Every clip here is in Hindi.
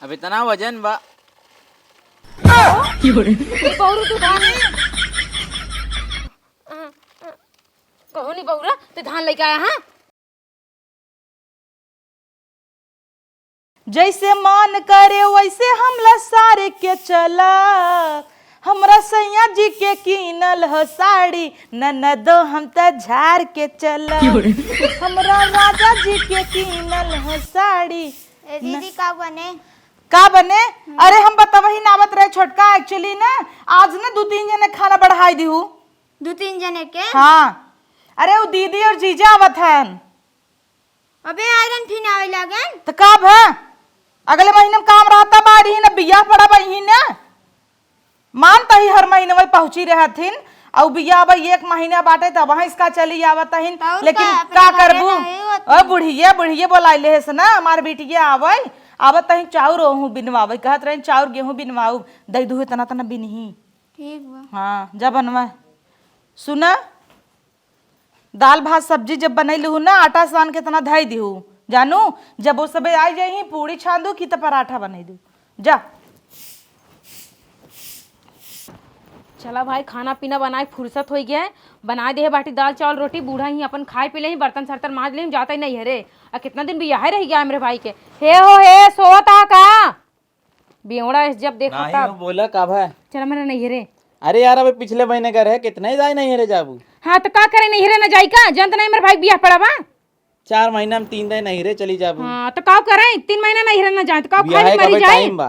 अब इतना वजन बा। बहुरू तू धान कहो नहीं बहुरा तू धान लेके आया हाँ। जैसे मान करे वैसे हमला सारे के चला, हमरा सैया जी के कीनल हो साड़ी ननदो हम त झाड़ के चला, हमरा राजा जी के कीनल हो साड़ी। दीदी का बने का बने? अरे हम बता वही नावत रहे छोटका। एक्चुअली ना आज ना 2-3 जने खाना बढ़ाई दी हूँ। 2-3 जने के? हाँ अरे वो दीदी और जीजा आवत हन। अबे आयरन फिर आवे लगन तो कब है? अगले महीने में काम रहता बारी ही ना बिया पड़ा बही ना मानता ही हर महीने वही पहुंची रहथिन और बिया भाई 1 महीना बाटे तब वहां इसका चली आवत हिन। लेकिन का करबू ओ बुढ़िया बुढ़िया बोलाइले है ना हमार बेटिया आवे आवत ही चाउर ओहू बिनवावे कहत रहे चाउर गेहूं बिनवाऊ दई दू तना तना बिनही। ठीक बा। हाँ जब बनवा सुना दाल भात सब्जी जब बनैलू ना आटा सान के तना धई दीहू जानू जब वो सब आई जाही पूरी छान दू की तो पराठा बना दू जा। चला भाई खाना पीना बनाए फुर्सत हो गया है। बना दे है बाटी दाल चावल रोटी बूढ़ा ही अपन खाए पी ले बर्तन सर्तन मांज ले जाता ही नहीं है रे। कितना दिन भी यहाँ रह गया मेरे भाई के हे हो हे सोता का बेवड़ा जब देखा नहीं तब वो बोला कब है? चला मेरा नहीं है रे। अरे यार अबे पिछले महीने का रहे कितना ही जाए नहीं रे जाबू। हाँ तो का करे नहीं रे न जाई का जनत नहीं मेरे भाई बियाह पड़ा बा 4 महीना में 3 दिन नहीं रे चली जाबू। हाँ तो का करे 3 महीना नहीं रे न जाए तो का बियाह खाई का मरी भाई जाए। टाइम बा।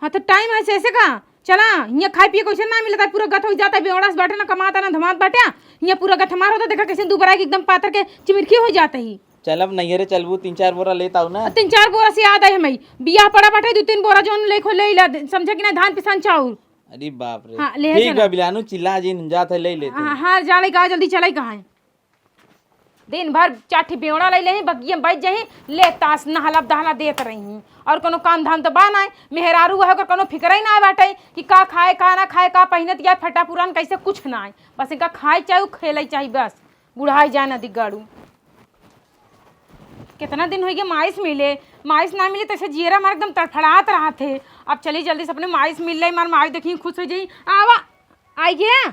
हाँ तो टाइम है ऐसे का चला यहाँ खाए पिए कैसे ना मिलता पूरा गथ हो जाता है बेवड़ा से बाटे ना कमाता ना धमात बाटे यहाँ पूरा गथ मार होता देखा कैसे दोबारा एकदम पातर के चिमिरखी हो जाता ही। चल अब नहीं रे चलबू 3-4 बोरा लेता हूँ ना। 3-4 बोरा से याद है हमें बियाह पड़ा बाटे 2-3 बोरा जो ले समझे कि ना धान पिसान चाउर। अरे बाप रे हाँ, ले ठीक चला। बा बिलानु चिल्ला जी जात है ले लेते। हाँ जाले कहा जल्दी चले कहाँ है दिन भर चाठी बेवड़ा ले ले बगिया बैठ जाही ले तास नहला दहला देत रही और कोनो काम धाम तो बा ना मेहरारू है कोनो फिक्र ही ना बाटे कि का खाए का ना खाए का पहिनत या फटा पुरान कैसे कुछ ना है बस इनका खाए चाहे खेले चाहिए बस बुढ़ाई जाए ना दिगाड़ू। कितना दिन हो गया माइस ना मिले तैसे जीरा मार एकदम तड़फड़ात रहा थे। अब चली जल्दी से अपने माइस मिल रही मार माई देखी खुश हो जाई आवा आई गया।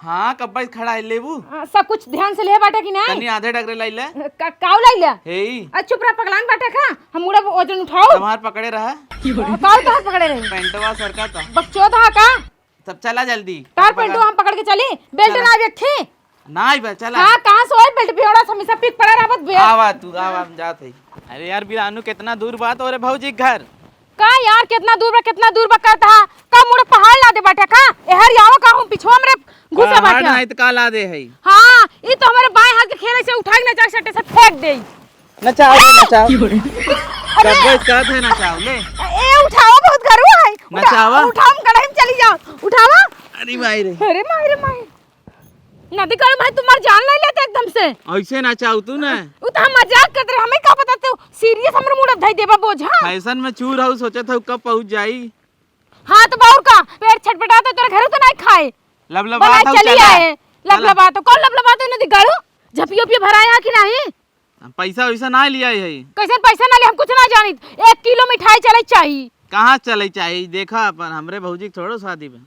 हाँ कब खड़ा है लेबू सब कुछ ध्यान से ले बाटे कि नहीं तनी आधे डगरे लाई ले काव लाई ले हे चुप रहा पगलान बाटे का हम मुड़ा वजन उठाओ तुम्हार पकड़े रहा काव तो हाथ पकड़े रही पेंटवा सरका था बकचोद हा का तब चला जल्दी तार पेंटो हम पकड़ के चली बेल्ट ना रखी ना ही बा चला। हां कहां से ओए बेल्ट पियोड़ा हमेशा पीक पड़ा रहत बे आवा तू आवा हम जात है। अरे यार बिरानू कितना दूर बात हो रे भौजी घर का यार कितना दूर बा करता का मुड़ा पहाड़ ला दे बाटे का एहर यावा का हम पिछवा हमरे घुसा बाटे नहीं तो काला दे है। हां ई तो हमारे बाएं हाथ के खेले से उठा के ना चाक सट्टे से फेंक दे नचाओ कब इसका था नचाओ ले ए उठाओ बहुत गरु है नचावा उठाओ कढ़ाई में चली जाओ उठावा। अरे माई रे अरे माई नदी कर भाई तुम्हार जान ले लेते एकदम से ऐसे नचाओ तू ना उ तो हम मजाक करते हमें का पता तू सीरियस हमरे मुंह धई देबा बोझ। हां फैशन में चूर हूँ सोचा था कब पहुंच जाई। हां तो बाउर का पेट छटपटाता तोरे घर तो नहीं खाए लबलबा था चली आए लबलबा तो कौन लबलबा तो नदी गाड़ू झपियो पियो भराया कि नहीं पैसा वैसा ना लिया है कैसे पैसा ना ले हम कुछ ना जानी 1 किलो मिठाई चले चाहिए कहाँ चले चाहिए देखा अपन हमरे भौजी के थोड़ो शादी में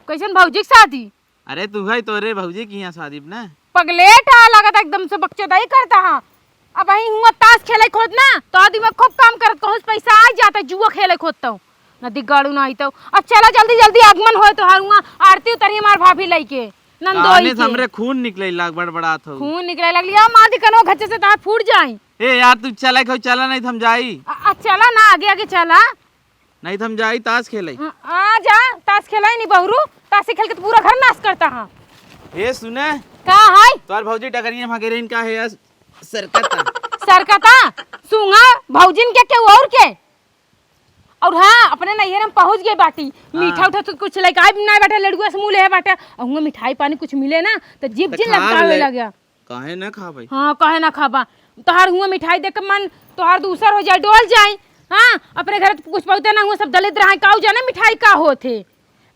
कैसे भौजी की शादी अरे तू है तोरे भौजी की यहाँ शादी में ना पगलेट आ लगा था एकदम से बकचोदाई करता हां अब वही हुआ ताश खेले खोद ना तो आदमी में खूब काम करत कहूं पैसा आ जाता जुआ खेले खोदता हूं नदी गाड़ू ना आई तो अब चला जल्दी जल्दी आगमन होए तो हर हुआ आरती उतरी हमार भाभी लइके नंदोई के हमरे खून निकले लाग बड़बड़ात हो खून निकले लगली आ मां दिकनो घच्चे से तार फूट जाई। ए यार तू चला खो चला नहीं थम जाई चला ना आगे आगे चला नहीं थम जाई ताश खेले आ जा ताश खेलाई नहीं बहरू ताश खेल के तो पूरा घर नाश करता हां। ए सुने का हाय तोर भौजी डगरिया भागे रहीन का है सरकता सुंगा भौजिन के और के और हाँ अपने नैहर हम पहुंच गए बाटी मीठा उठा तो कुछ लेके आए ना बैठा लड़ुआ से मुंह ले बाटा और मिठाई पानी कुछ मिले ना तो जीप जिन लटकावे लगा काहे ना खा भाई। हाँ काहे ना खाबा तोहार हुआ मिठाई देख के मन तोहार दूसर हो जाए डोल जाए। हाँ अपने घर कुछ पहुंचे ना हुआ सब दलित रहा काऊ जाने मिठाई का होते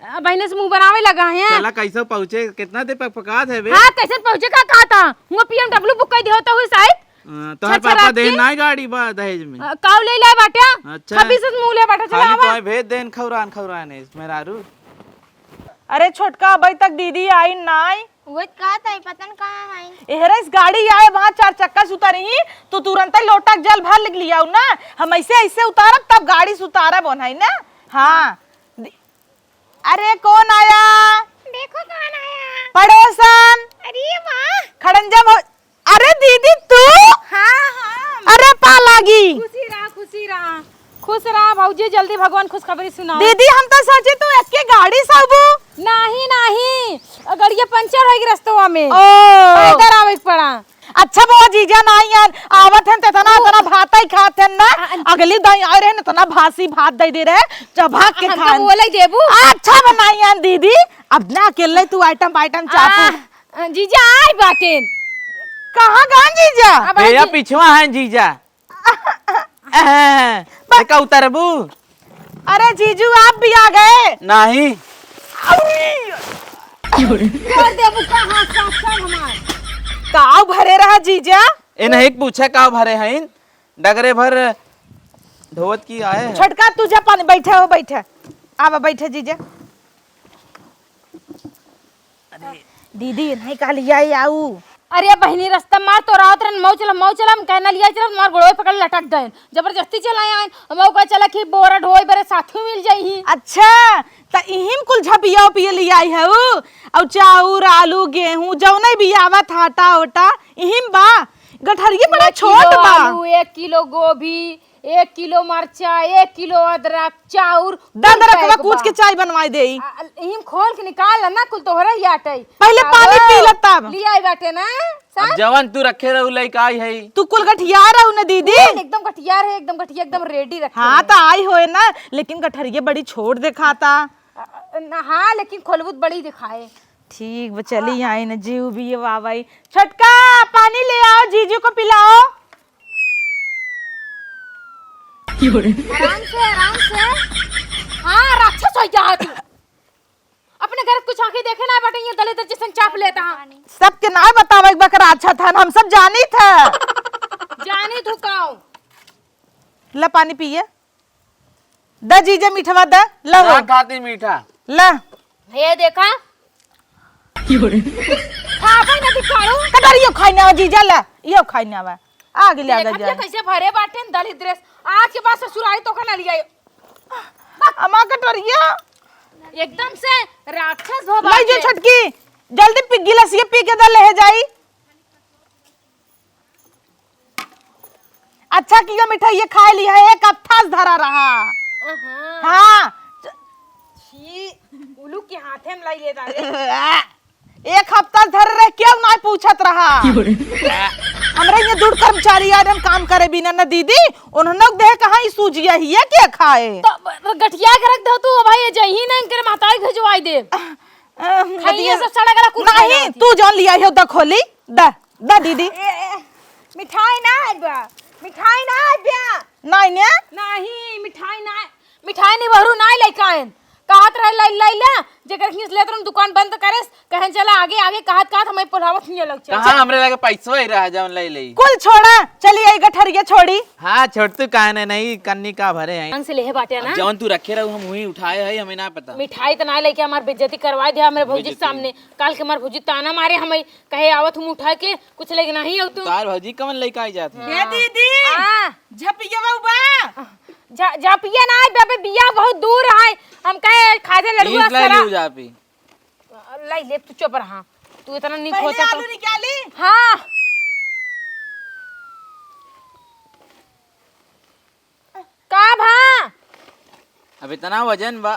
बहने से मुंह बनावे लगा है। चला कैसे पहुंचे कितना देर पका थे बे? हाँ कैसे पहुंचे का कहा था हुआ पीएमडब्ल्यू बुक कर दिया होता हुई शायद तुम्हारे पापा देन ना गाड़ी बा दहेज में। काव ले लाए बाटा। अच्छा। खबीस मुंह ले बाटा चला खाली आवा। तो भेज देन खौरान मेहरारू। अरे छोटका अभी तक दीदी आई नाई। वो का था पता न कहाँ है। एहरे इस गाड़ी आए वहाँ 4 चक्का से उतरी तो तुरंत ही लोटक जल भर लिख लिया ना। हम ऐसे उतारब तब गाड़ी से उतारब है ना। हाँ अरे कौन आया? देखो कौन आया। पड़ोसन। अरे वाह। खड़ंजा अरे दीदी तू? हाँ। अरे पालागी। खुश रहा भौजी। जल्दी भगवान खुशखबरी सुनाओ। दीदी हम तो सोचे तू एक के गाड़ी सब। नहीं गड़िया पंचर होगी रास्तवा में। ओ इधर आवे पड़ा। अच्छा वो जीजा नहीं यार आवत हैं तना भात ही खात हैं ना। अगली दाई आ रहे हैं तना भासी भात दे दे रहे चबा के हम खान। तो बोले देबू। अच्छा बनाई यार दीदी। अब ना अकेले तू आइटम चापू। जीजा आई बाटे। कहाँ गए जीजा? भैया पिछवा है जीजा। का उतरबू? अरे जीजू आप भी आ गए? नहीं काव भरे रहा जीजा। ए नहीं पूछा का भरे हैं डगरे भर धोवत की आए हैं। छोटका तुझे पानी बैठे आवा बैठे जीजा। दीदी नहीं कहा लिया आऊ। अरे बहनी रास्ता मार तो रात रन मौ चला हम कहना लिया चला मार गोड़ोय पकड़ लटक गए। जबरदस्ती चलाए आए मौ का चला कि बोरा ढोई बरे साथी मिल जाई। अच्छा त इहिम कुल झपिया पिए लिया है और चाउर आलू गेहूं जौने भी आवत आटा ओटा इहिम बा। गठरिया बड़ा छोट बा। 1 किलो गोभी 1 किलो मरचा 1 किलो अदरक चाउर ददरकवा कूच के चाय बनवाई देई। हिम खोल के निकाल ना कुल तोहरा ही आटे। पहले पानी पी ल तब। लिया बाटे ना अब जवन तू रखे रहू लइका आई है। तू कुल गठिया रहू ना दीदी। एकदम गठियार है एकदम गठिया एकदम रेडी रखे। हाँ तो आई होए ना लेकिन गठरिया बड़ी छोट दिखाता। हाँ लेकिन खोलबुत बड़ी दिखाए। ठीक बा चली आई ना जीव भी वावाई। छटका पानी ले आओ जीजू को पिलाओ। आराम से। हाँ राक्षस हो जा तू। अपने घर कुछ आंखें देखे ना बेटे ये दलित जैसे चाप लेता हाँ। सबके ना बतावे बकरा अच्छा था हम सब जानी था। जानी तू काऊ। ला पानी पिए। द जीजा मीठवा द ला ना खाती मीठा। ला ये देखा खा भाई ना दिखाओ। कटरियो खाइना जीजा ला यो खाइना बा आगे ले आगे देखा जा। कैसे भरे बाटे दलित ड्रेस आज के बाद ससुराली तो खाना लिया अमा कटरिया एकदम से राक्षस हो लाई जो छटकी जल्दी पी गिलास ये पी के द ले जाई। अच्छा किया मिठाई ये खा लिया है एक हफ्ता धरा रहा। हाँ उलू के हाथे में लाई ले डाले। एक हफ्ता धर रहे क्यों ना पूछत रहा। हमरा ये दूर कर्मचारी आदम काम करे बिना न दीदी उन्होंने दे कहां ई सूजिया ही है के खाए। तो गठिया के रख दो तू भाई जही ना इनके माताई भेजवाई दे। खाइए सब सड़ा गला कुछ नहीं तू जान लिया है द खोली द दीदी। मिठाई ना आबा मिठाई ना आबा नहीं ने नहीं मिठाई नहीं बहरू ना लइकान कहत रह लाई ले जेकर खींच ले तुम दुकान बंद करेस कहन चला आगे कहत हमें पुलावत नहीं लग चल। कहां हमरे लगे पैसा ही रहा जवन ले ले। कुल छोड़ा चली आई गठरिया छोड़ी। हां छोड़तू काहे नहीं कन्नी का भरे हैं। अंग से लेहे बाटे ना जवन तू रखे रहू हम वही उठाए है हमें ना पता। मिठाई तो ना लेके हमार बेइज्जती करवा दिया मेरे भौजी के सामने। काल के हमार भौजी ताना मारे हमें कहे आवत हम उठा के कुछ लेके नहीं हो तू। तार भौजी कमन लेके आई जात है। ए दीदी हां झपिया बा जापिया ना बेबे बिया बहुत दूर है हम कहे खाजे लड़ुआ सरा जापी लाई ले तू चुप रहा तू इतना नहीं पहले खोता आलू तो निकाली। हां का भा अब इतना वजन बा।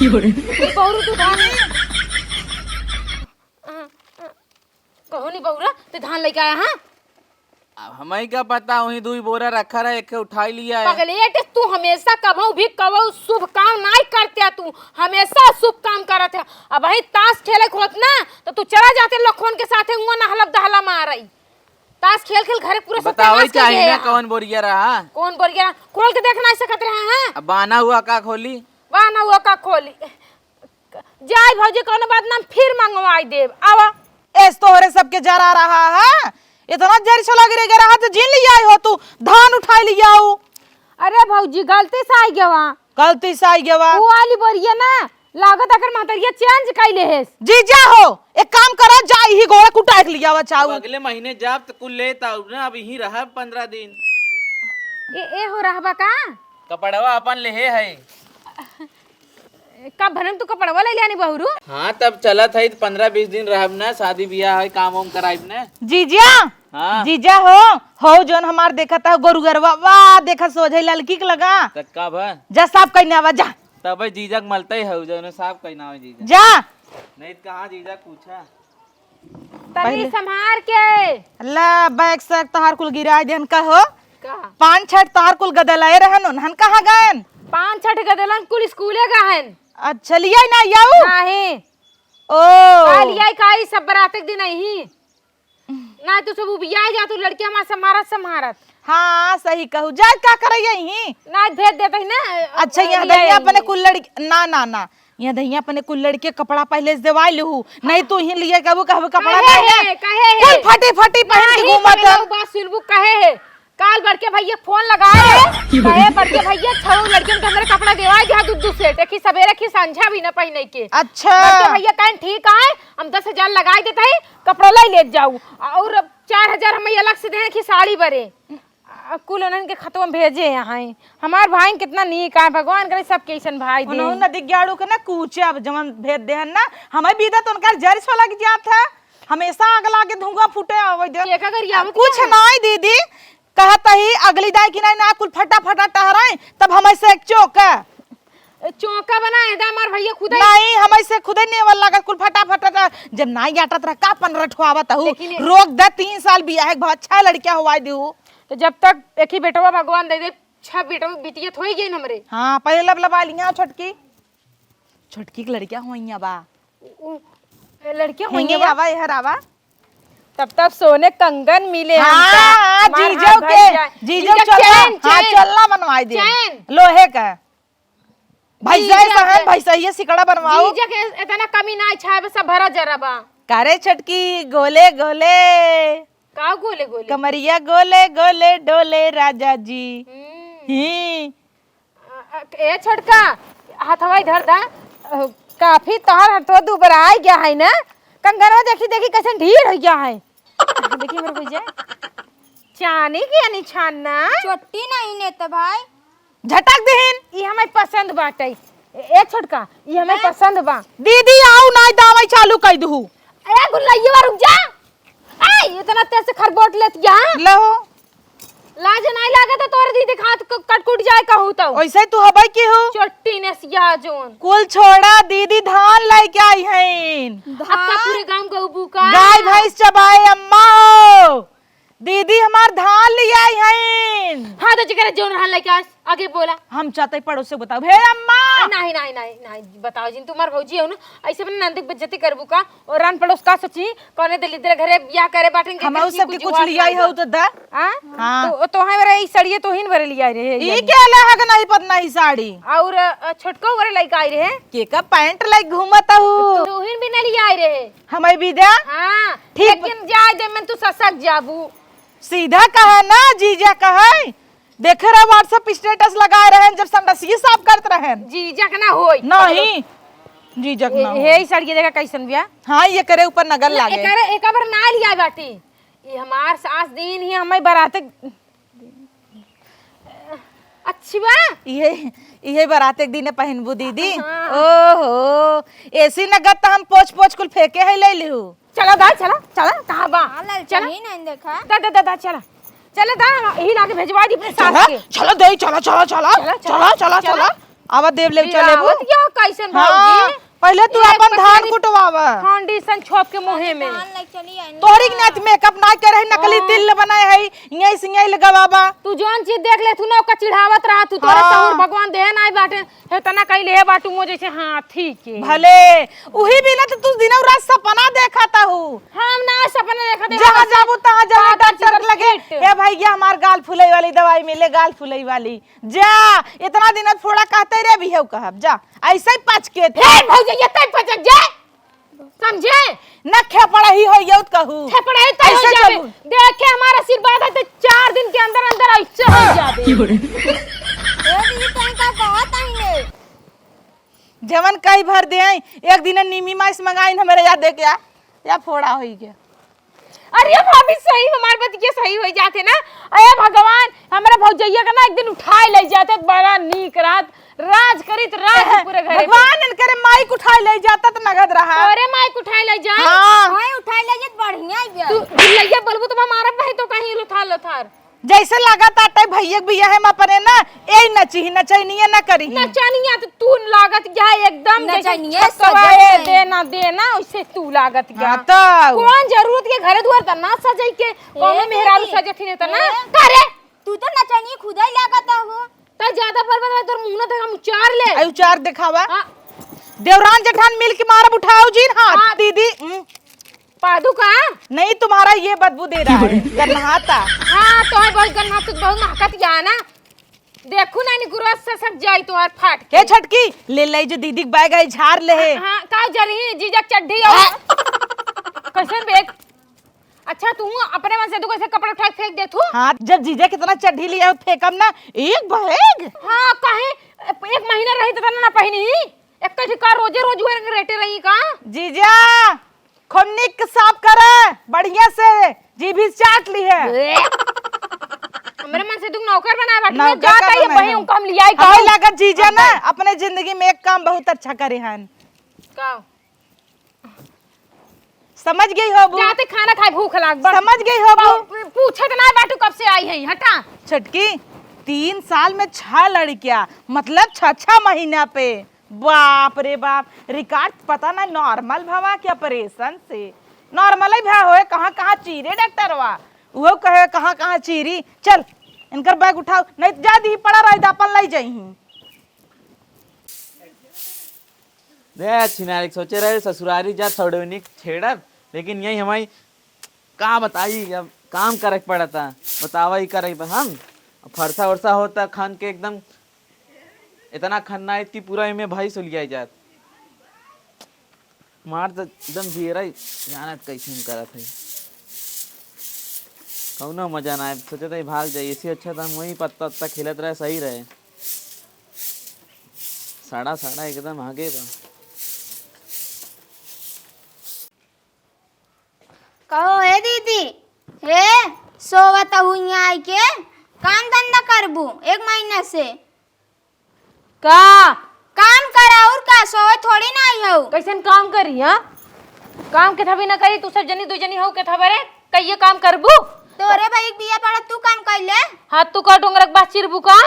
बहुरू तू धान कहो नहीं बहुरा तू धान लेके आया हां। अब हमें क्या पता वही 2 बोरा रखा रहा एक उठाई लिया है। पगलेट तू हमेशा कबहू भी कबहू शुभ काम नहीं करते तू हमेशा शुभ काम करत है। अब वही ताश खेले होत ना तो तू चला जाते लखन के साथे हुआ ना हलब दहला मारई ताश खेल घरे पूरे बताओ चाहिए ना कौन बोरिया रहा कौन बोल गया खोल के देखना सकत रहे हैं। अब बाना हुआ का खोली बाना हुआ का खोली जाय भौजी कौन बात ना फिर मंगवाई देव आवा। एस तोहरे सबके जरा रहा है इतना जहर छोला गिरे रहा तो जिन लिया हो तू धान उठा लिया हो। अरे भौजी गलती से आई गवा, गलती से आई गवा वो वाली बोरिया ना लागत अगर महतरिया चेंज कैले है। जीजा हो एक काम करो, जा ही गोड़ा कुटा के लिया चाऊ। अगले महीने जब तो कुल लेता ना, अब यही रहा 15 दिन। ए हो रहबा का कपड़वा अपन ले है का भरम तू कपड़वा ले लेनी बहुरू। हाँ तब चलत है 15-20 दिन रहब ना, शादी ब्याह है काम वाम कराइब ना। जीजा हाँ जीजा हो जोन हमार देखा था गोरुगरवा वाह देखा सोझे ललकी के लगा तब का भा जा साफ करने आवा जा तब जीजक मलते है जो साहब कहना है जीजा जा। नहीं तो कहाँ जीजक पूछा तनी संभार के अल्लाह बैग से तहार कुल गिराय देन का हो का 5-6 तहार कुल गदलाए रहन उन्हन कहाँ गयन 5-6 गदलन कुल स्कूले गहन अच्छा लिया ना याऊ नाही ओ लिया काई सब बरातक दिन नहीं ना तू सब उबिया जा तू लड़की हमार समारत हाँ सही कहू जा का करे यही ना भेज देते ही ना। अच्छा यहाँ दहिया अपने कुल लड़की ना ना ना यहाँ दहिया अपने कुल लड़के कपड़ा पहले से देवाई लहू नहीं तो ही लिए कहबो कपड़ा कहे फटी फटी पहन के घूमत है। बात सुनबू कहे है काल बड़के भैया फोन लगाए कहे बड़के भैया छौ लड़के में हमरे कपड़ा देवाई जा दूध से देखी सवेरे की संझा भी न पहने के। अच्छा बड़के भैया कहें ठीक है हम 10,000 लगाई देते है कपड़ा ले जाऊ और 4,000 हम अलग से दे की साड़ी बरे कुल उन्हन के खतवा भेजे यहाँ हमार भाई कितना नीक है भगवान करे सब कैसन भाई दे उन्होंने नदी ग्याड़ू के ना कूचे अब जमन भेज दे ना हमें बीदा तो उनका जरिस वाला की जात है हमेशा अगला के धुआं फूटे आवे दे कुछ नहीं दीदी कहता ही अगली दाई की ना कुल फटा फटा टहराए तब हमें से एक चौका बनाए दा हमार भैया खुद नहीं हमें से खुद नहीं वाला का कुल फटा फटा जब नहीं आटत रहा का 15 ठुआवत हूं रोक दे 3 साल बियाह है बहुत अच्छा लड़कियां हुआई देहू तो जब तक एक ही बेटवा भगवान दे दे 6 बेटवा बिटिया थोई गई हमरे। हां पहले लबलबा लिया छोटकी की लड़कियां होइया बा लड़कियां होइया बाबा यहर आवा तब सोने कंगन मिले हां जीजो चलना बनवाई दे लोहे का भैसा सहन भैसा ये सिकड़ा बनवाओ जीजा के इतना कमी ना छाए सब भरा जरा बा करे छोटकी गोले गोले का गोले गोले कमरिया गोले गोले डोले राजा जी ए छोटका हाथवा इधर दा काफी तोहर हथवा दुबर आ गया है ना कंगनवा देखी कैसे ढील हो गया है देखी मेरे भैया चानी की यानी छानना छोटी नहीं ने तो भाई झटक देहिन ई हमें पसंद बाटे ए छोटका ई हमें पसंद बा दीदी आओ ना दावई चालू कर दहू ए गुल्लैया रुक जा ए इतना तेज से खरबोट लेत जा लो लाज नहीं लागे तो तोर दीदी खात कटकुट जाए कहू तो वैसे तू हबै की हो छोटी ने सिया जोन कुल छोड़ा दीदी धान लेके आई हैं आपका पूरे गांव का उबू का गाय भैंस चबाए अम्मा हो दीदी हमार धान ले आई हैं हां तो जिगर जोन रहन लेके आगे बोला हम चाहते पड़ोस से बताओ हे अम्मा नहीं बताओ जिन तुम्हार भौजी हो ना ऐसे बने नंदी बेइज्जती करबू का और रान पड़ोस का सची कोने दिल्ली तेरे घरे ब्याह करे बाटेंगे हम उस सब के कुछ लिया ही हो तो दा हां तो है मेरे ई सड़िए तो हिन भरे लिया रे ई के लहग नहीं पतना ही साड़ी और छोटको भरे लइका आई रे के का पैंट लाइक घूमता हूं तो हिन भी नहीं लिया आई रे हमें भी दे हां ठीक लेकिन जाए दे मैं तू ससक जाबू सीधा कहा ना जीजा कहे देख रहे व्हाट्सएप स्टेटस लगाए रहे जब संडसी साफ करते रहे जीजा के ना होई नहीं जीजा के ना हे सड़िए देखा कैसन बिया हां ये करे ऊपर नगर लागे एक बार ना लिया बाटी ये हमार सास दिन ही हमें बारात अच्छी बा ये बारात एक दिन पहनबू दीदी ओहो ऐसी नगद हम पोछ पोछ कुल फेंके है ले लिहू चला दा चला कहां बा चला नहीं देखा दा चला दा यही लाके भेजवा दी अपने सास के चलो दे चला आवा देव ले चले वो क्या कैसन भौजी पहले तू अपन धान कुटवावा फाउंडेशन छोप के मुहे में तोरी के नाच मेकअप ना करे नकली तिल बनाए है यही सिंगाई लगावा तू जोन चीज देख ले तू ना का चिढ़ावत रहा तू तोरे सहुर भगवान देह ना बाटे हे तना कइले हे बाटू मो जैसे हाथी के भले उही बिना तो तू दिन रात सपना देखता हूं हम ना सपना देखते जहां जाबू तहां जाबू डॉक्टर लगे ए भैया हमार गाल फुलाई वाली दवाई मिले गाल फुलाई वाली जा इतना दिन थोड़ा कहते रे भी है कहब जा ऐसे ही पच के थे भौजी ये तय पचक जा समझे न खे पढ़ाई हो यौ कहू पढ़ाई तो हो ऐसे जावे चलू। देख के हमारा आशीर्वाद है तो 4 दिन के अंदर अंदर ऐसे हो जावे ए दीदी तनी का कहत आइने जवन कई भर दे आई एक दिन नीमी माइस मंगाइन हमारे याद दे क्या या फोड़ा होई गया। अरे भाभी सही हमारे बात ये सही हो जाते ना। अरे भगवान हमारा भौजैया का ना एक दिन उठाए ले जाते तो बड़ा नीक रात राज करित राज पूरे घरे भगवान इनकरे माइक उठाए ले जाता तो नगद रहा। अरे माइक उठाए ले जा हाँ हां उठाई ले जत बढ़िया गया तू लइया बोलबो तो हमारा भाई तो कहीं लथार जैसे लगा ताटे भैया बिया है अपने ना ए नची नचैनिए न करी नचनिया तो तू लागत गया एकदम नचनिया सजाए देना उससे तू लागत गया तो कौन जरूरत के घरे दुआर त ना सजाई के कौन मेहरारू सजथी त ना करे तू तो नचनी खुदा ही लागत हो त ज्यादा बर्बाद तोर मुंह न हम उचार ले आई उचार दिखावा हाँ। देवरान जेठान मिल के मारब उठाओ जी हां हाँ। दीदी पादू का नहीं तुम्हारा ये बदबू दे रहा है गन्हाता। हां तो है बहुत गन्ना तो बहुत महकत गया ना देखू ना निकुरस से सब जाई तो और फाट के छटकी ले ले जो दीदी के बैग आई झाड़ ले है। हां का जरी जीजक चड्ढी और कैसे बेग अच्छा तू अपने मन से तू कैसे कपड़ा उठा फेंक दे तू हाँ जब जीजा कितना चढ़ी लिया फेंकम ना एक बैग। हाँ कहे 1 महीना रही तो ना पहनी एक ठिका रोजे रोज हुए रेटे रही का जीजा खुन्नी साफ करे बढ़िया से जी भी चाट ली है। हमरे मन से तू नौकर बनाए बैठ नौकर जाता का है बनाए बही हम। उनका हम लियाई का हमें लागत जीजा ना अपने जिंदगी में एक काम बहुत अच्छा करे हन का समझ गई हो बू जाते खाना खाए भूख लाग बस समझ गई हो बू पूछत ना बैठू कब से आई है हटा छटकी 3 साल में 6 लड़कियां मतलब 6 महीना पे बाप रे बाप रिकॉर्ड पता ना नॉर्मल भवा के ऑपरेशन से नॉर्मल ही भा होए कहाँ कहाँ चीरे डॉक्टरवा वो कहे कहाँ कहाँ चीरी चल इनकर बैग उठाओ नहीं तो जा दी पड़ा रह दापन लाई जाई दे छिनारी सोचे रहे ससुरारी जा छोड़नी छेड़ब लेकिन यही हमारी का बताई अब काम करे पड़ा था बतावा ही करे हम फरसा वर्षा होता खान के एकदम इतना खन्ना है कि पूरा इमे भाई सुलिया जात मार तो एकदम जीरा जानत कैसे हम करत है कौनो मजा ना आए सोचे तो भाग जाइए इससे अच्छा था हम वही पत्ता उत्ता खिलत रहे सही रहे साड़ा साड़ा एकदम आगे बा कहो हे दीदी हे सोवत हुई आई के काम धंधा करबू 1 महीना से का काम करा और का सोवे थोड़ी ना आई हो कैसन काम करी हां काम के थबी ना करी तू सब जनी दो जनी हो के थबरे कइये काम करबू तोरे भाई बिया पड़ा तू काम कइले हाथ तू का डोंगरक बा चिरबू का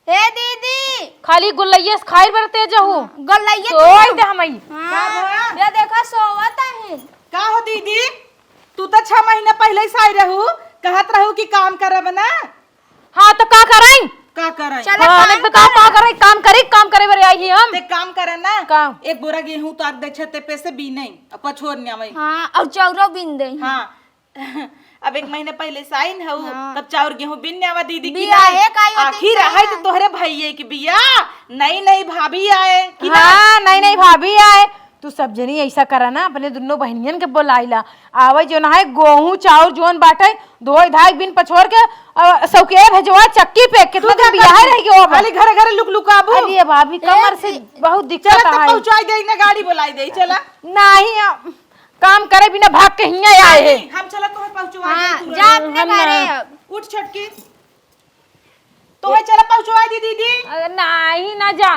हे दीदी खाली गुल्लैया से खाई बरते जहू गलैया तोय दे हमई हां ये देखा सोवत है का हो दीदी तू तो 6 महीने पहले ही आई रहू कहत रहू कि काम करब ना हां तो का कराई का करे चल हां ने बताओ का करे काम करे बरे आई हम ते काम करे ना काम। एक बोरा गेहूं उतार दे छते पे से बी नहीं अब छोड़ नहीं आवई हां और चौरो बिन दे हाँ अब 1 महीने पहले साइन हूँ तब चाउर गेहूं बिनने आवा दीदी की बिया है काई होती आखिर है। है तो तोहरे भैये की बिया नहीं भाभी आए कि हाँ नहीं भाभी आए तू सब जनी ऐसा करा ना अपने दोनों बहनियन के बुलाइला आवे जो ना है गेहूं चाउर जोन बाटे धोई धाई बिन पछोर के सौके भेजवा चक्की पे कितना दिन बियाह रहेगी वो खाली घर घर लुक लुकाबू अरे भाभी कमर से बहुत चल दिक्कत तब है पहुंचाई दे ना गाड़ी बुलाई दे चला नहीं काम करे बिना भाग के हिया आए है हम चला तुम्हें पहुंचवा हां दे जा अपने घरे अब उठ छटकी तुम्हें चला पहुंचवा दी दीदी नहीं ना जा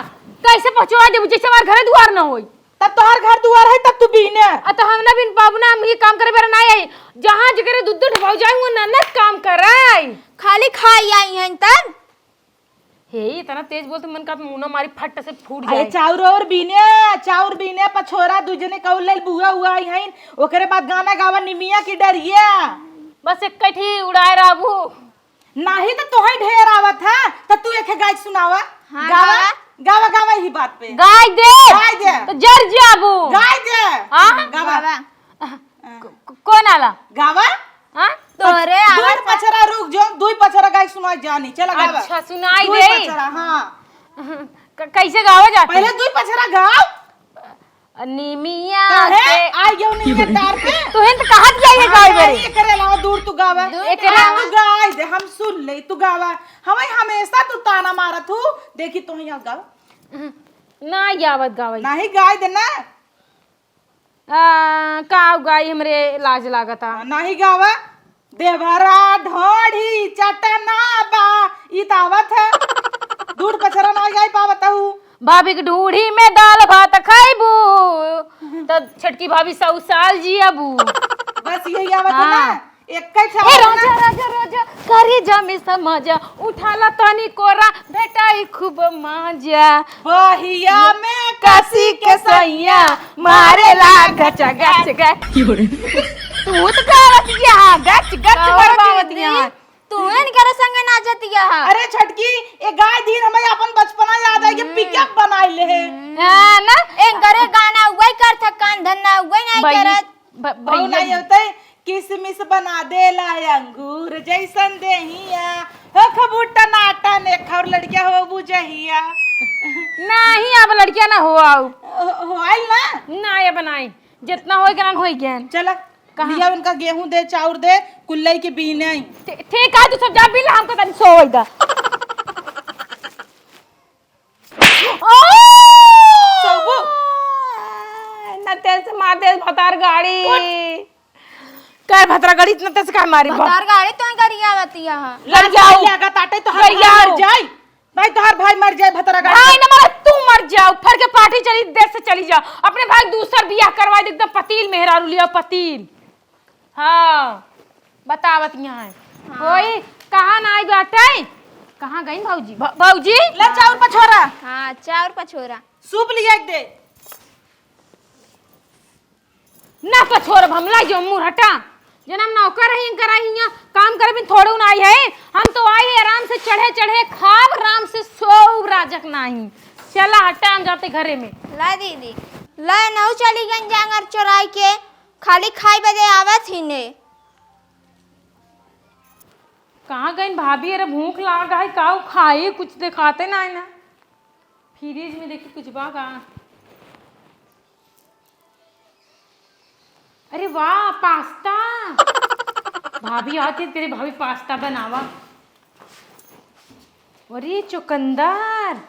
कैसे पहुंचवा दे जैसे हमारे घरे द्वार ना होई तब तोहर घर दुआर है तब तू बीने तो हम ना बिन बाबू ना हम ये काम करे बेरा नहीं आई जहां जगह दूध ढवाऊ जाए वो ननद काम कराई खाली खाई आई हैं तब हे इतना तेज बोलते मन का मुंह ना मारी फट से फूट अरे जाए चाउर बीने पछोरा दूजने कौल बुआ हुआ आई हैं ओकरे बाद गाना गावा निमिया की डरिया बस एक कठी उड़ाए राबू नहीं तो तोहे ढेर आवत है तो तू एक गाय सुनावा हाँ, गावा गावा गावा ही बात पे गाय गाय दे दे तो जर जाबू गाय दे हां गावा कौन आला गावा हां तोरे दूर आवत पछरा रुक जो दुई पछरा गाय सुना जानी चला गावा अच्छा सुनाई दुई दे पछरा हां कैसे गावा जाते पहले दुई पछरा गाओ निमिया काहे के आई गयो नहीं है तार पे तू हिंद कहत जाइए गाय बेरी एकरे अलावा दूर तू गावा एकरे तू गाय दे हम सुन ले तू गावा हमें हमेशा तू ताना मारत हूँ देखी तो यहाँ गावा ना यावत गावई नहीं गाय दे ना का गाय हमरे लाज लागता नहीं गावा देवरा ढोढ़ी चटना बा ई तावत है दूर पछरा ना गाय पावत हूँ भाभी की ढूढ़ी में दाल भात खाइबू तो छटकी भाभी 100 साल जियाबू बस यही आवत है ना एक ए राजा राजा राजा करी जमी समझा उठाला तनी कोरा बेटाई खूब माजा बहिया में कसी के सैया मारे ला गच गच गच तू तो कहवतिया गच गच करवावतिया तू इनकर संग नाचतिया अरे छटकी ए गाय दिन हमें अपन बचपना याद है कि पिकअप बनाई ले है ना इनकरे गाना उगई कर था कान धन्ना उगई नहीं करत और नहीं होते किसमिस बना देला अंगूर जैसन देहिया हो खबूटा नाटा ने खौर लड़किया हो बुझहिया नहीं अब लड़कियां ना हो आओ हो आइल ना ना ये बनाई जितना होई गन होई गन चला लिया उनका गेहूं दे चाउर दे कुल्लई के बीने ठीक है तू सब जा बिल हमको तनी सोई दा सबो न तेज से मार दे भतार गाड़ी कर भतार गाड़ी इतना तेज का मारी तार गाड़ी तो गरिया बतिया लड़ जाओ लगा ताटे तो हर गरियाओ। मर जाए नहीं तो हर भाई मर जाए भतरा गाड़ी भाई न मर तू मर जाओ फर के पार्टी चली देर से चली जाओ अपने भाई दूसर बियाह करवा दे एकदम पतील मेहरारू लिया पतील हाँ बतावत यहाँ है होई कहाँ ना आई बाटे कहाँ गई भौजी भौजी ले चाउर पछोरा हां चाउर पछोरा सूप लिया एक दे ना पछोर हमला जो मुंह हटा जन्म नौकर है कराइया काम करे बिन थोड़े उन आई है हम तो आई आराम से चढ़े चढ़े खाब आराम से सो राजक नहीं चला हटा हम जाते घरे में ला दीदी ला नौ चली गन जांगर चोराई के खाली खाई बजे आवत ही ने कहाँ गई भाभी अरे भूख लाग है का खाई कुछ दिखाते ना है ना फ्रिज में देखी कुछ बा का अरे वाह पास्ता भाभी आती तेरे भाभी पास्ता बनावा अरे चुकंदर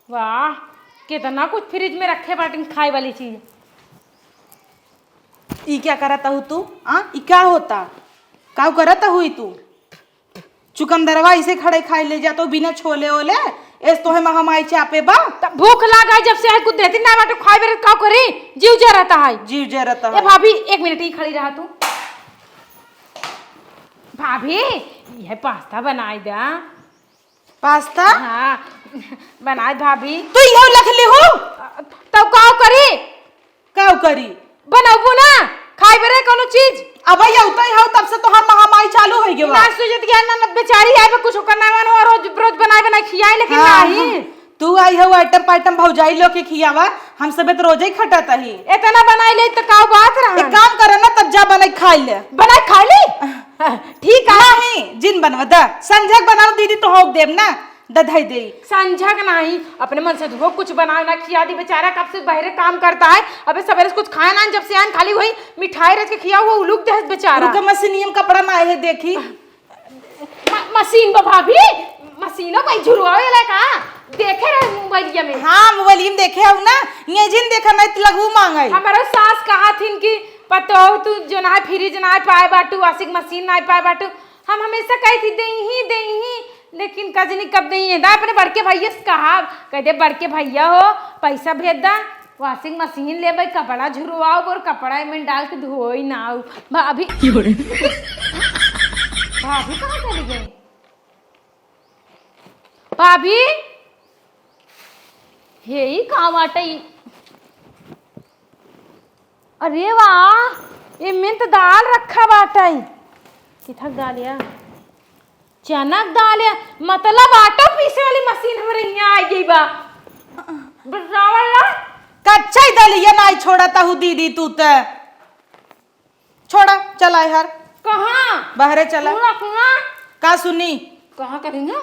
वाह कितना कुछ फ्रिज में रखे बाटे खाए वाली चीज ई क्या करता हूँ तू ई क्या होता का करता हुई तू चुकंदरवा इसे खड़े खाई ले जा तो बिना छोले ओले एस तो है महमाई चापे बा भूख लागा जब से आई कुछ देती ना बाटे खाए बेरे का करी जीव जा रहता है जीव जे रहता ए है भाभी 1 मिनट ही खड़ी रहा तू भाभी यह पास्ता बनाई दा पास्ता हाँ बनाए भाभी तू यो लख ली हो तब का करी का करी बनाबू ना खाए बेरे कोनो चीज अब ये उतई हो तब से तो हर महामारी चालू हो गई ना सुजत ज्ञान ना बेचारी है पे कुछ करना मन और रोज रोज बनाए बना खियाए लेकिन नहीं तू आई हो आइटम पाइटम भौजाई लो के खियावा हम सब तो रोजे ही खटत ही इतना बनाई ले तो का बात रहा एक काम करे ना तब जा बनाई खाई ले बनाए खा ली ठीक है नहीं जिन बनवा दा संजक बनाओ दीदी तो होक देव ना दधाई दे संझक नहीं अपने मन से धो कुछ बनाओ ना खिया दी बेचारा कब से बहरे काम करता है अबे सवेरे से कुछ खाया ना जब से आन खाली वही मिठाई रच के खिया हुआ उलूक दे बेचारा रुका मशीनियम कपड़ा ना है देखी मशीन बा भाभी मशीनो भाई झुरवावे ला का देखे रहे मोबाइलिया में हाँ मोबाइल में देखे हो ना ये जिन देखा नहीं तो लगू मांगाई हमारा सास कहा थी कि पतो तू जो ना फ्रिज ना पाए बाटू वॉशिंग मशीन ना पाए बाटू हम हमेशा कही थी दे ही लेकिन कजनी कब नहीं है ना अपने बड़के भैया से कहा कहते बड़के भैया हो पैसा भेज दा वॉशिंग मशीन ले भाई कपड़ा झुरवाओ और कपड़ा में डाल के धो ही ना भाभी भाभी कहाँ चली गई भाभी यही काम आटे अरे वाह ये मिंत दाल रखा बाटा किथक दाल या चनक दाल या मतलब आटा पीसे वाली मशीन हमारे यहाँ आ गई बा रावण ला कच्चा ही दलिया ना छोड़ता हूँ दीदी तू तो छोड़ा चला यार कहाँ बाहरे चला कहाँ का सुनी कहाँ करेंगे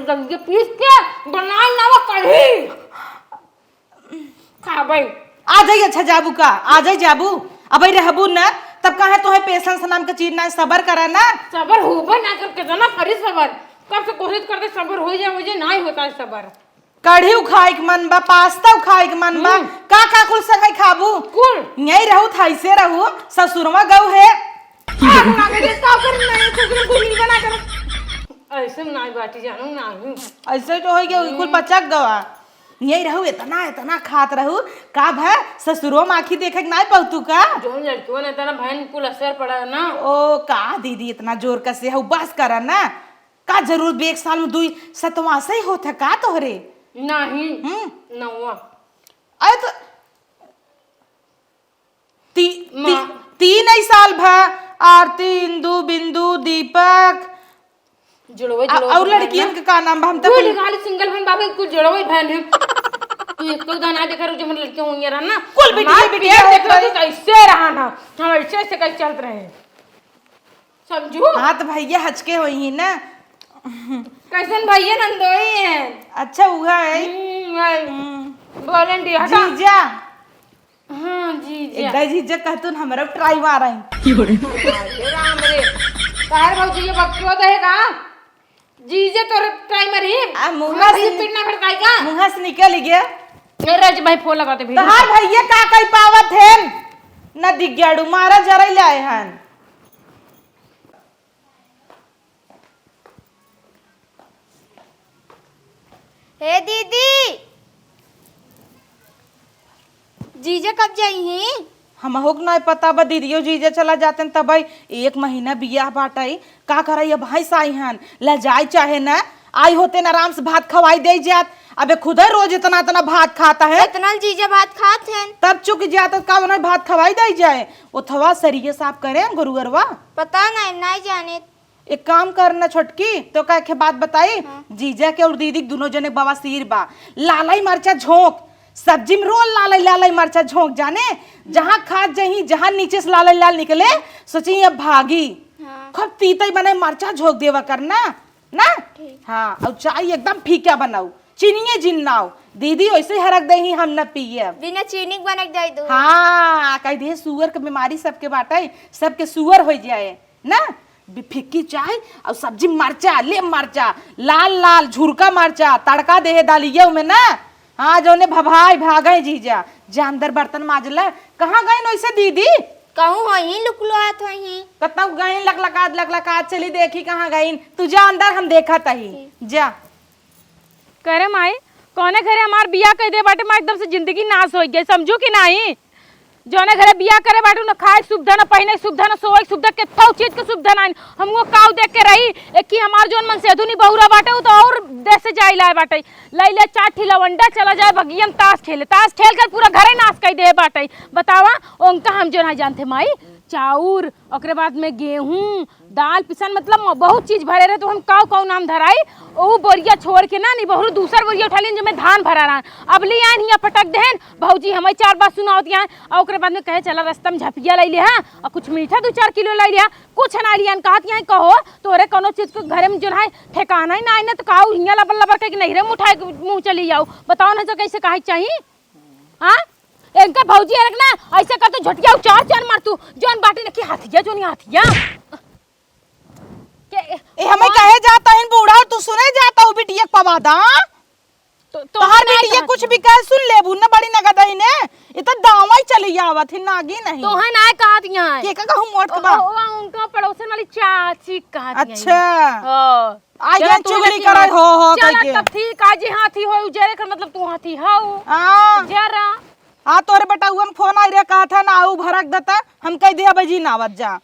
जल्दी पीस के बनाई ना वो कढ़ी खाबै आ जाई अच्छा जाबू का आ जाई जाबू अब रहबू न तब कहे तो है पेशेंस नाम का चीज ना सबर करा ना। सबर होबे ना कर कितना करी सबर कब से कोशिश करते सबर हो जाए मुझे नहीं होता है सबर। कढ़ी खाए के मन बा पास्ता खाए के मन बा का कुल संगे खाबू कुल यही रहू थैसे रहू ससुरवा गऊ है ऐसे नहीं बाटी जानू नहीं ऐसे तो हो गया कुल पचक गवा यही रहू इतना इतना खात रहू का भै ससुरो माखी देखे के नहीं पहुतू का जो लड़कियों ने इतना बहन कुल असर पड़ा ना। ओ का दीदी इतना जोर कसे है बस करा ना का जरूर भी एक साल में 2 सतवा से ही होता का तोहरे नहीं नौवा अरे तो तीन ही साल भा आरती इंदु बिंदु दीपक जुड़वे और लड़कियन का नाम बा हम तो खाली सिंगल बहन बाबा कुछ जुड़वे बहन है तू एक तो गाना देखा जो मन लड़कियां होंगी रहा ना कुल बिटिया देख लो कैसे रहा ना हम ऐसे से कैसे चलते रहे समझू। हाँ तो भैया हचके हुई ही ना कैसन भैया नंदोई है अच्छा हुआ है बोलन हटा जीजा हाँ जीजा एक जीजा कहतुन हमरा ट्राई मारा है राम रे कार भाऊ जी बक्चो देगा जीजे तो ट्राई मारी आ मुंह से पिटना खड़काई का मुंह से निकल गया मेरे राज भाई फोन लगाते भी तहार भैया का कई पावत है न दिग्गाड़ू मारा जरा लाए हन हे दीदी जीजा कब जाई हैं? हम होक नहीं पता बा दीदियो जीजा चला जाते तब भाई 1 महीना बियाह बाटाई का कराई अब भाई साई हन ल जाई चाहे ना आई होते न आराम से भात खवाई दे जात अबे खुद ही रोज इतना इतना भात खाता है इतना जीजा भात खात हैं तब चुक जाता का उन्हें भात खवाई दे जाए उथवा सरिये साफ करे गुरुगरवा पता नहीं जाने। एक काम करना छोटकी तो का के बात बताई जीजा के और दीदी दोनों जने बवासीर बा लालाई मरचा झोंक सब्जी में रोल लालाई मरचा झोंक जाने जहाँ खाद जही जहाँ नीचे से लाल लाल निकले सोची अब भागी खूब तीता बने मरचा झोंक देवा करना ना हाँ और चाय एकदम फीका बनाऊ चीनिए जिन्नाओ दीदी वैसे हरक दही हम न पिए बिना चीनी के बनक जाई दो। हाँ कह दे सुअर के बीमारी सबके बाटे सबके सुअर हो जाए ना फिक्की चाय और सब्जी मरचा ले मरचा लाल लाल झुरका मरचा तड़का दे डालिए में ना हाँ जो ने भभाई भागे जीजा जा अंदर बर्तन माजला कहाँ गए वैसे दीदी कहूँ वही लुकलुआत वही कतना गई लकलकात चली देखी कहाँ गई तू जा अंदर हम देखा तही जा करे माई कौने घरे हमार बिया कह दे बाटे माँ एकदम से जिंदगी नाश हो गई समझू कि नहीं जौने घरे बिया करे बाटे न खाए सुविधा न पहने सुविधा न सोए सुविधा कितना चीज के सुविधा ना हमको काव देख के रही एक की हमार जोन मन से धुनी बहुरा बाटे तो और देश से जाई लाए बाटे लैले चाठी लवंडा चला जाए बगियम ताश खेल कर पूरा घरे नाश कर दे बाटे बतावा उनका हम जो नहीं जानते माई चाउर ओकरे बाद में गेहूं दाल पिसन मतलब बहुत चीज भरे रहे तो हम काव नाम धराई ओ बोरिया छोड़ के ना नहीं बहु दूसर बोरिया उठा लियन जो मैं धान भरा रहा अब ले आइन हिया पटक देहन भौजी हमें 4 बात सुनावत यहाँ और ओकरे बाद में कहे चला रास्ता में झपिया ले लिया और कुछ मीठा 2-4 किलो ले लिया कुछ ना लिया कहत यहाँ कहो तोरे कोनो चीज के घरे में जो है ठेकाना ही ना आई ना तो काऊ हिया लबर लबर के नहीं रे मुठाए मुँह चली जाओ बताओ ना तो कैसे कहे चाहिए हाँ इनका भौजी है ना ऐसे कर तो झटिया 4 चार मार तू जोन बाटी ने हाथिया जो नहीं हाथिया ए हमें कहे जाता है बूढ़ा और तू सुने जाता हूँ बिटिया पवादा तो हर बिटिया कुछ भी कह सुन ले बुन बड़ी नगद है ने इतना दावा ही चली आवत है नागी नहीं तो है ना कहा दिया है के कहूं मोट के बा उनका पड़ोसन वाली चाची कहा दिया अच्छा हां आ गया चुगली करे हो कह के तब ठीक आज हाथी हो उजरे कर मतलब तू हाथी हाउ हां जरा हां तोरे बेटा हुन फोन आई रे कहा था ना आऊ भरक देता हम कह दिया बजी नावत जा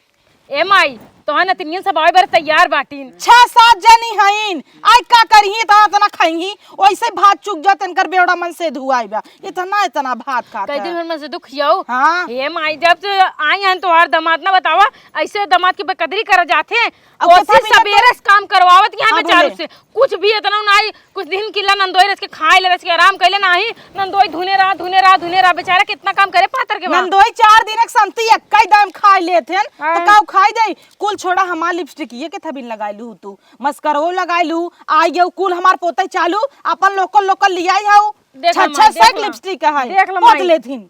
ए माई तो है ना तिनियन सब आए बार तैयार बाटीन 6-7 जनी हईन आज का करही तना तना खाईही ओइसे भात चुक जा तनकर बेवड़ा मन से धुआई बा इतना भात खाता कह दिन मन से दुख जाओ हां हे माई जब से आई हन तोहार दामाद ना बतावा ऐसे दामाद की बेकदरी कर जाते अब और कैसा सबेरे से काम करवावत यहाँ हाँ, में चालू बोले। से कुछ भी इतना नहीं कुछ दिन किला नंदोई रस के खाए ले रस के आराम कैले नहीं नंदोई धुने रहा बेचारा कितना काम करे पातर के बाद नंदोई 4 दिन एक संती एकई दाम खाई लेथेन तो काऊ खाई दई कुल छोड़ा हमार लिपस्टिक ये के थबिन लगाइलू तू मस्करो लगाइलू आई गयो कुल हमार पोते चालू अपन लोकल लियाई हाउ देख लो छह माई, छह देख लो। लिपस्टिक है देख लो पोत माई। लेथिन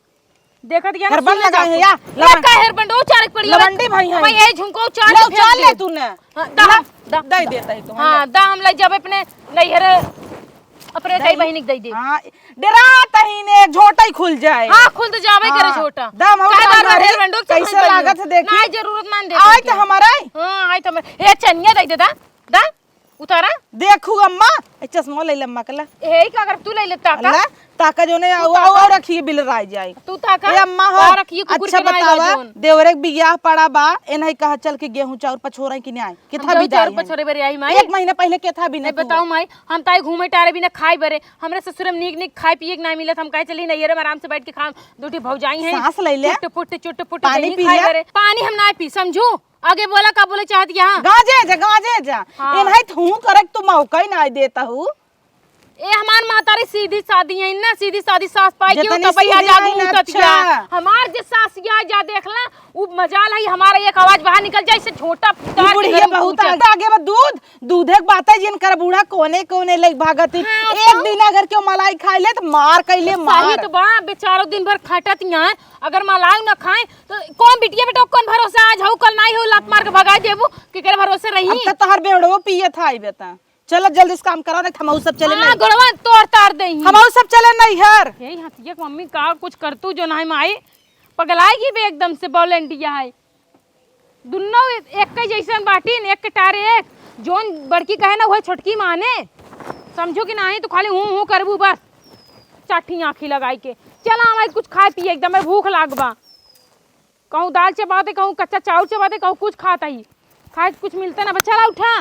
देखत गया हेयर बैंड लगाए हैं या का हेयर बैंड ओ चारक पड़ी लवंडी भाई है भाई ये झुमको चार लो चल ले तूने दा दे देता है तू हां दा हम ले जब अपने नैहर अपने दाई बहिनी के दे दे हां डरा तही ने झोटा ही खुल जाए हां खुल तो जावे करे छोटा दाम हम हेयर बैंड कैसे लागत है देखी नहीं जरूरत मान दे आय तो हमारा हां आय तो ए चनिया दे दे दा उतारा देखू अम्मा ए चश्मा ले लम्मा कला ए का अगर तू ले लेता का अल्लाह ताका जो ने आओ रखिए बिल राय जाए तू ताका ए अम्मा हो अच्छा बतावा देवरे के बियाह पड़ा बा ए नहीं कहा चल के गेहूं चाउर पछोरा कि नहीं आए केथा भी चार पछोरे बरे आई माई एक महीना पहले केथा भी नहीं बताओ माई हम ताई घूमे टारे भी ना खाई बरे हमरे ससुर में नीक खाए पिए के ना मिलत हम कहे चली नैहर में आराम से बैठ के खाम दूठी भौजाई हैं सांस ले ले चुट पुट पानी पी ले पानी हम ना पी समझू आगे बोला का बोले चाहत यहां गाजे जा इन्हें थू करे तू मौका ही ना देता हूं ए हमार महतारी सीधी शादी है ना सीधी शादी सास पाई क्यों जितनी तबैया सीधी जागू है ना, उठतिया अच्छा। हमार जे सास या जा देखला उ मजाल है हमारा एक आवाज बाहर निकल जाए से छोटा तार के बुढ़िया गरम बहुत पूछत। आगे बा दूध एक बात है जिनकर बूढ़ा कोने कोने लग भागती हाँ, एक दिन अगर क्यों मलाई खाई ले तो मार कैले सही मार तो बा बेचारो दिन भर खटत यहाँ अगर मलाई न खाए तो कौन बिटिया बेटा कौन भरोसा आज हऊ कल नहीं हो लात मार के भगा देबू के करे भरोसे रही अब तक तोहर बेड़ो पिए था आई बेटा चलो जल्दी से काम करो नहीं हम सब चले हां नहीं गड़वा तोड़ तार देही हम सब चले नहीं यार यही हतिया के मम्मी का कुछ करतू जो नहीं माई पगलाएगी बे एकदम से वॉलंटिया है दुन्नो एक के जैसन बाटीन एक के टारे एक जोन बड़की कहे ना वही छोटकी माने समझो कि नहीं तो खाली हूं करबू बस चाठी आंखी लगाई के चला हमारे कुछ खाए पिए एकदम भूख लागबा कहूँ दाल चबाते कहूँ कच्चा चावल चबाते कहूँ कुछ खाता ही खाए कुछ मिलता ना बच्चा उठा